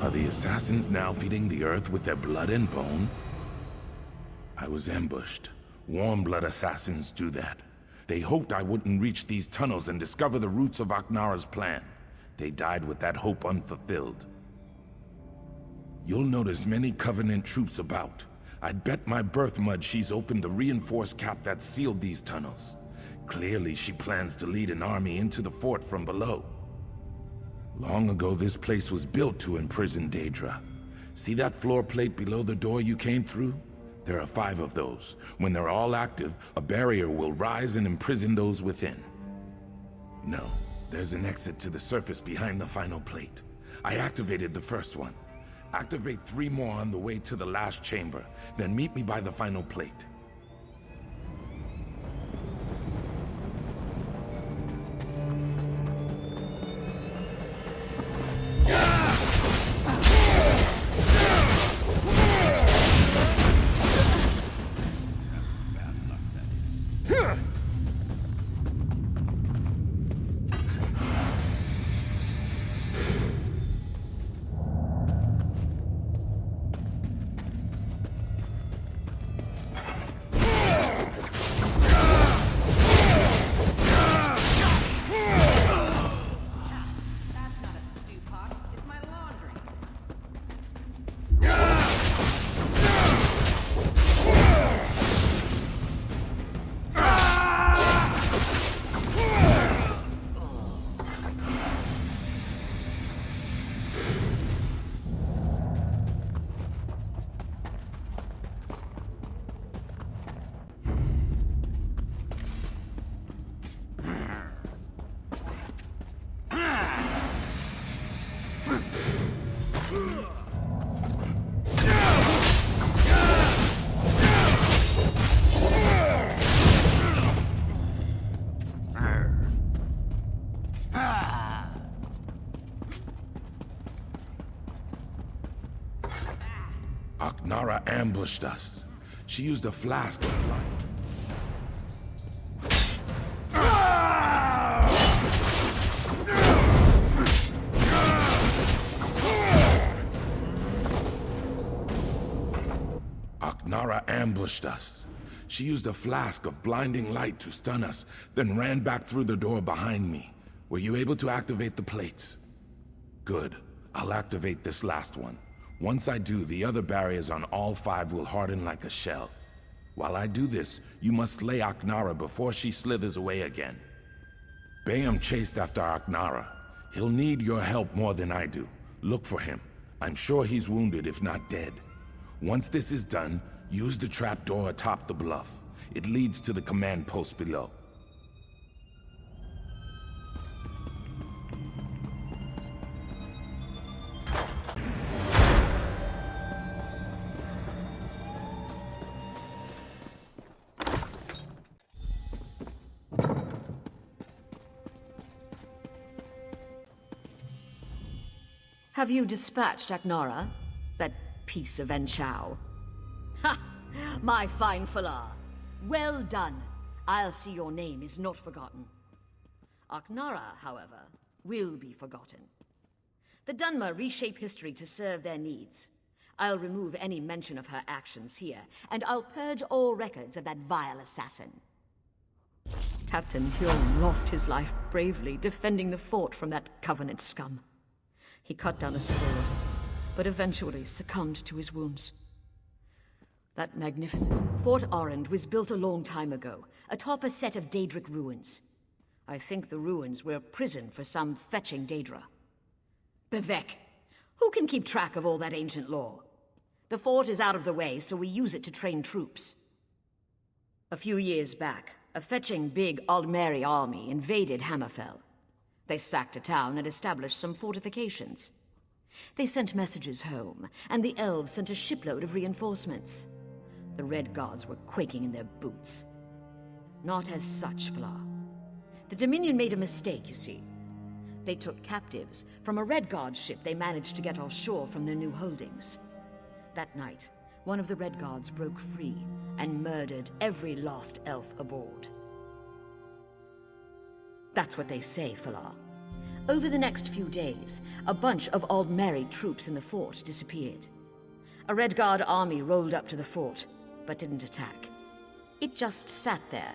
Are the assassins now feeding the earth with their blood and bone? I was ambushed. Warm-blood assassins do that. They hoped I wouldn't reach these tunnels and discover the roots of Ahknara's plan. They died with that hope unfulfilled. You'll notice many Covenant troops about. I'd bet my birth mud she's opened the reinforced cap that sealed these tunnels. Clearly, she plans to lead an army into the fort from below. Long ago, this place was built to imprison Daedra. See that floor plate below the door you came through? There are 5 of those. When they're all active, a barrier will rise and imprison those within. No, there's an exit to the surface behind the final plate. I activated the first one. Activate 3 more on the way to the last chamber, then meet me by the final plate. Ahknara ambushed us. She used a flask of blood. Ahknara ambushed us. She used a flask of blinding light to stun us, then ran back through the door behind me. Were you able to activate the plates? Good. I'll activate this last one. Once I do, the other barriers on all 5 will harden like a shell. While I do this, you must slay Ahknara before she slithers away again. Bayam chased after Ahknara. He'll need your help more than I do. Look for him. I'm sure he's wounded, if not dead. Once this is done, use the trapdoor atop the bluff. It leads to the command post below. Have you dispatched Ahknara? That piece of Enchao? Ha! My fine Falar. Well done. I'll see your name is not forgotten. Ahknara, however, will be forgotten. The Dunmer reshape history to serve their needs. I'll remove any mention of her actions here, and I'll purge all records of that vile assassin. Captain Hyung lost his life bravely defending the fort from that Covenant scum. He cut down a sword, but eventually succumbed to his wounds. That magnificent Fort Orend was built a long time ago, atop a set of Daedric ruins. I think the ruins were a prison for some fetching Daedra. Bevek, who can keep track of all that ancient lore? The fort is out of the way, so we use it to train troops. A few years back, a fetching big Aldmeri army invaded Hammerfell. They sacked a town and established some fortifications. They sent messages home, and the elves sent a shipload of reinforcements. The Red Guards were quaking in their boots. Not as such, Fla. The Dominion made a mistake, you see. They took captives from a Red Guard ship they managed to get offshore from their new holdings. That night, one of the Red Guards broke free and murdered every lost elf aboard. That's what they say, Falar. Over the next few days, a bunch of Aldmeri troops in the fort disappeared. A Red Guard army rolled up to the fort, but didn't attack. It just sat there,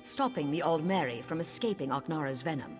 stopping the Aldmeri from escaping Ahknara's venom.